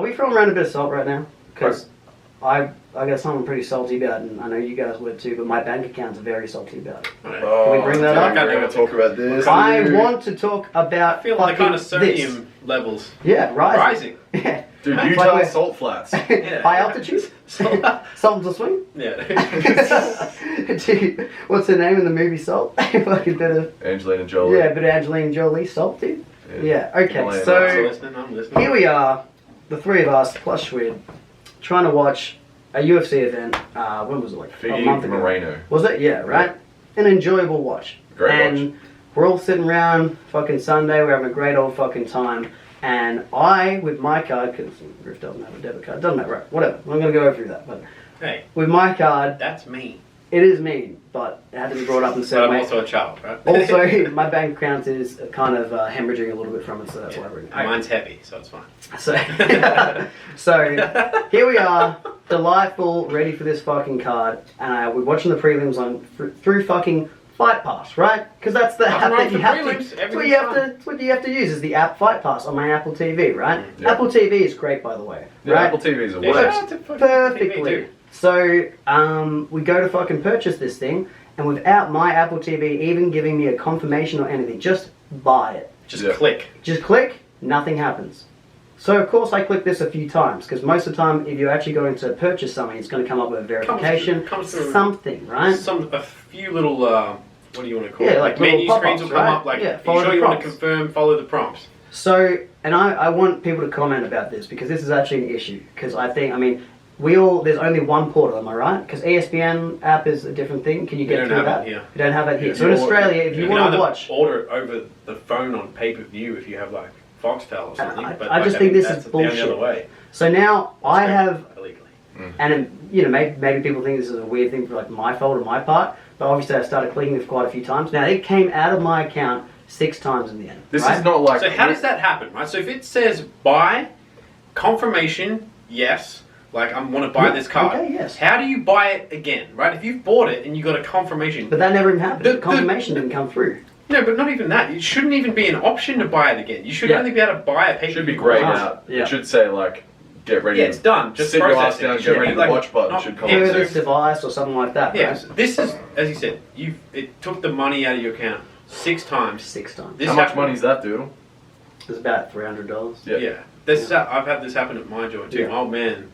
we throwing around a bit of salt right now? Because I got something pretty salty about it, and I know you guys would too, but my bank account's very salty about it. Oh, Can we bring that up? I can't talk about this. I want to talk about I feel like kind of sodium this. levels. Yeah, rising. Rising. Dude, Utah salt flats. Yeah. High altitude? Something to swing? Yeah. Dude, what's her name in the movie Salt? Fucking bit of... Angelina Jolie. Yeah, a bit of Angelina Jolie Salt, dude. Yeah, okay, Himalayan so I'm listening. here we are, the three of us, plus Schwid, trying to watch a UFC event, when was it, like a month ago? Moreno. Was it? Yeah, right? An enjoyable watch. Great and watch. We're all sitting around, fucking Sunday, we're having a great old fucking time, and I, with my card, because Griff doesn't have a debit card, doesn't matter, right, whatever, I'm going to go through that, but Hey, with my card, that's me. it is mean, but it had to be brought up in a But certain I'm way. also a child, right? Also, my bank account is kind of hemorrhaging a little bit from it, so that's why I bring it. Mine's heavy, so it's fine. So here we are, delightful, ready for this fucking card, and we're watching the prelims on through fucking Fight Pass, right? Because that's the app that you have to. That's what you have to use is the app Fight Pass on my Apple TV, right? Yeah. Apple TV is great, by the way. Yeah, right? Apple TV's a Yeah, worst. shout out to fucking Perfectly. TV, So we go to fucking purchase this thing, and without my Apple TV even giving me a confirmation or anything, just buy it. Just Yeah. click. Just click, nothing happens. So of course I click this a few times, because most of the time if you're actually going to purchase something, it's going to come up with a verification, comes through something, right? A few little, what do you want to call Yeah, it? like Menu little screens will pop-ups, come right? up like, Yeah, you follow sure the you want to prompts. confirm, follow the prompts. So, and I want people to comment about this, because this is actually an issue, because there's only one portal, am I right? Because ESPN app is a different thing. Can you get don't through have that? it here. You don't have that here. Yeah, So in you Australia, if you can want to either watch, order it over the phone on pay-per-view if you have like Foxtel or something. I just think this is that's the only bullshit. other way. so now I It's have, illegally. and maybe people think this is a weird thing for like my fault or my part, but obviously I started clicking this quite a few times. Now it came out of my account 6 times in the end. This right? is not like. So how does that happen, right? So if it says buy, confirmation, yes, like I want to buy this card. Okay, yes. How do you buy it again, right? If you've bought it and you got a confirmation. But that never even happened. The- The confirmation didn't come through. No, but not even that. It shouldn't even be an option to buy it again. You should Yeah. only be able to buy a It pay-per-view. should be grayed once. out. Yeah. It should say like, get ready. Yeah, it's done. Just sit your ass process it. down, It get should ready be to like- watch button not- should come yeah, up. so- Furthest device or something like that. Yeah, right? so this is, as you said, it took the money out of your account 6 times. 6 times. This How much happened- money is that, dude? It's about $300. Yeah. I've had this happen at my joint too. Yeah. My old man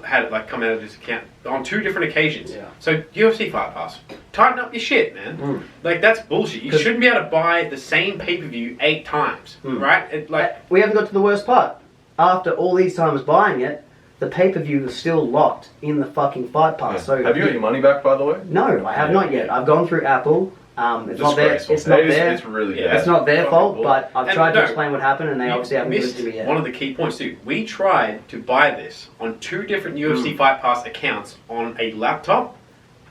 had it like come out of his account on 2 different occasions. Yeah. So UFC Fight Pass, tighten up your shit, man. Mm. Like that's bullshit. You 'Cause- shouldn't be able to buy the same pay-per-view 8 times, Mm. right? It, like We haven't got to the worst part. After all these times buying it, the pay-per-view is still locked in the fucking Fight Pass. So Have you got your money back, by the way? No, I have not yet. I've gone through Apple. It's not their. Disgraceful. It's not It is- their. It's really Yeah. bad. It's not their Fucking fault. bull. But I've And tried to no, explain what happened, and they you obviously haven't given missed it to me yet. one of the key points too. We tried to buy this on 2 different UFC Fight Pass accounts on a laptop,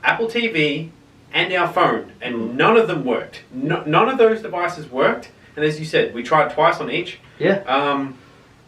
Apple TV, and our phone, and none of them worked. None of those devices worked. And as you said, we tried twice on each. Yeah,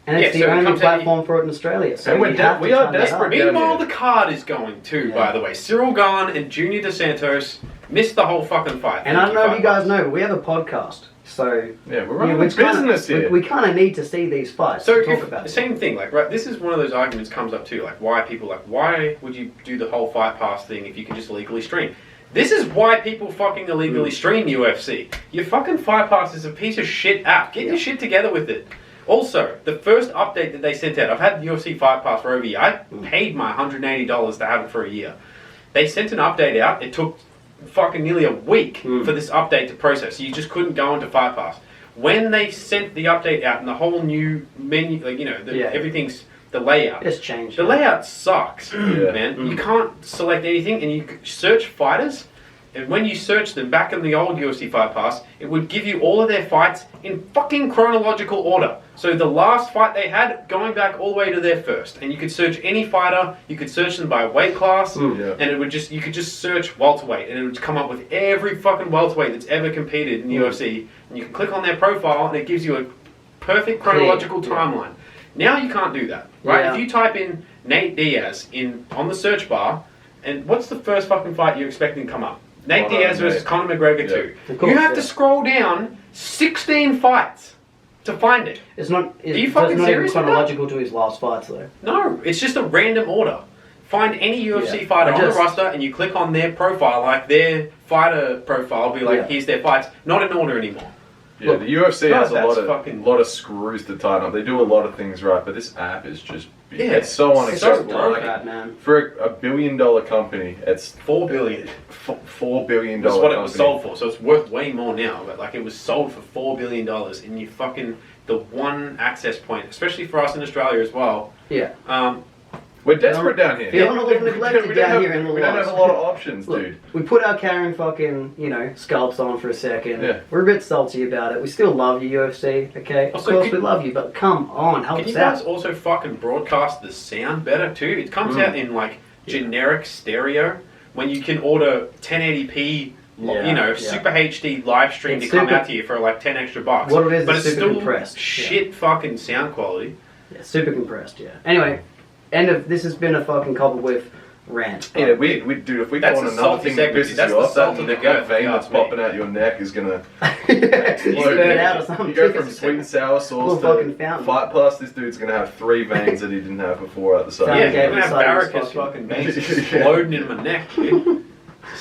and it's yeah, the so it only comes out- platform for it in Australia. So And we're you de- have to we are try that desperate. out. Meanwhile, here. the card is going too, Yeah. by the way. Cyril Gahn and Junior Dos Santos missed the whole fucking fight. And I don't know if you guys know, but we have a podcast. So Yeah, we're running a which kinda- business here. We kind of need to see these fights So to talk if, about the it. same thing, like right, this is one of those arguments comes up too, like why would you do the whole Fight Pass thing if you can just legally stream? This is why people fucking illegally stream UFC. Your fucking Fight Pass is a piece of shit app. Get your shit together with it. Also, the first update that they sent out, I've had UFC Fight Pass for over a year. I paid my $180 to have it for a year. They sent an update out. It took fucking nearly a week for this update to process. You just couldn't go into Fight Pass. When they sent the update out and the whole new menu, like everything's the layout. It's changed. The layout sucks, Yeah. man. You can't select anything, and you search fighters. And when you search them back in the old UFC Fight Pass, it would give you all of their fights in fucking chronological order. So the last fight they had, going back all the way to their first. And you could search any fighter, you could search them by weight class, Yeah. and you could just search welterweight, and it would come up with every fucking welterweight that's ever competed in the UFC. And you can click on their profile, and it gives you a perfect chronological timeline. Now you can't do that, right? Yeah. If you type in Nate Diaz on the search bar, and what's the first fucking fight you're expecting to come up? Nate Diaz versus Conor McGregor 2. Of course, You have to yeah. scroll down 16 fights to find it. It's not. Are you It's fucking not even serious with that? chronological to his last fights though. No, it's just a random order. Find any UFC Yeah. fighter I on just- the roster and you click on their profile, like their fighter profile, be like, Yeah. here's their fights. Not in order anymore. Yeah, Look, the UFC God, has a that's lot fucking- of screws to tighten up. They do a lot of things right, but this app is just it's so It's so unacceptable. dark, Like, that man. for a $1 billion company, it's $4 billion. $4 billion. That's what it company. was sold for, so it's worth way more now. But like, it was sold for $4 billion, and you fucking the one access point, especially for us in Australia as well. Yeah. We're desperate down here. Feeling a little neglected down here in the We don't loss. have a lot of options, Look, dude. we put our Karen fucking, scalps on for a second. Yeah. We're a bit salty about it. We still love you, UFC, okay? Of Also, course we love you, but come on, help Can you us out. guys also fucking broadcast the sound better too? It comes out in like generic stereo when you can order 1080p, Super HD live stream It's to come super- out to you for like 10 extra bucks. What it is but is it's super still compressed. shit fucking sound quality. Yeah, super compressed, yeah. Anyway, this has been a fucking Copperwolf rant. Yeah, we dude, if we That's go on a another salty thing that segment, pisses that's you the off, salt of the that earth, vein if you that's ask me. popping out your neck is gonna Spurt it out or something. You go from sweet and sour sauce Little to fucking fountain. fight pass. This dude's gonna have 3 veins that he didn't have before at the side. Fountain Yeah, gave I'm gonna have inside his varicose fucking- fucking veins exploding in my neck, dude.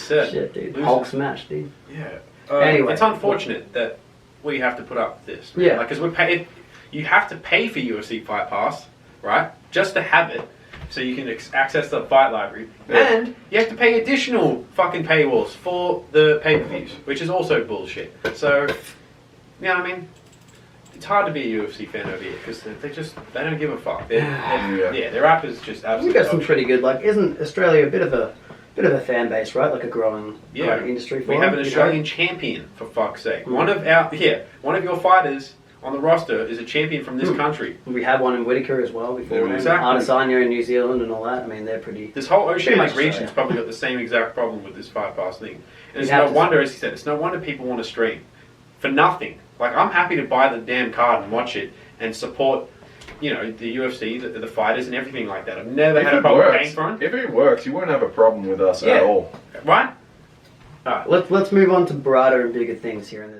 Shit. Shit, dude. Losing- Hulk smash, dude. Yeah. Anyway. It's unfortunate that we have to put up with this. Man. Yeah. Like, because you have to pay for UFC Fight Pass, right? Just to have it, so you can access the fight library, Yeah. and you have to pay additional fucking paywalls for the pay-per-views, which is also bullshit. So, you know what I mean? It's hard to be a UFC fan over here because they don't give a fuck. Their app is just We absolutely. got some pretty good. Like, isn't Australia a bit of a fan base, right? Like a growing industry for We have an them, Australian champion, for fuck's sake. One of your fighters on the roster is a champion from this country. We had one in Whitaker as well before. Yeah, him. exactly. Adesanya in New Zealand and all that. I mean, they're pretty. This whole Pretty Oceanic much region's Australia. probably got the same exact problem with this Fight Pass thing. And it's You have no to- wonder, as he said, it's no wonder people want to stream. For nothing. Like, I'm happy to buy the damn card and watch it and support, the UFC, the fighters and everything like that. I've never If had a it problem works, paying for it. if it works, you won't have a problem with us Yeah. at all. Right? Let's move on to broader and bigger things here in this.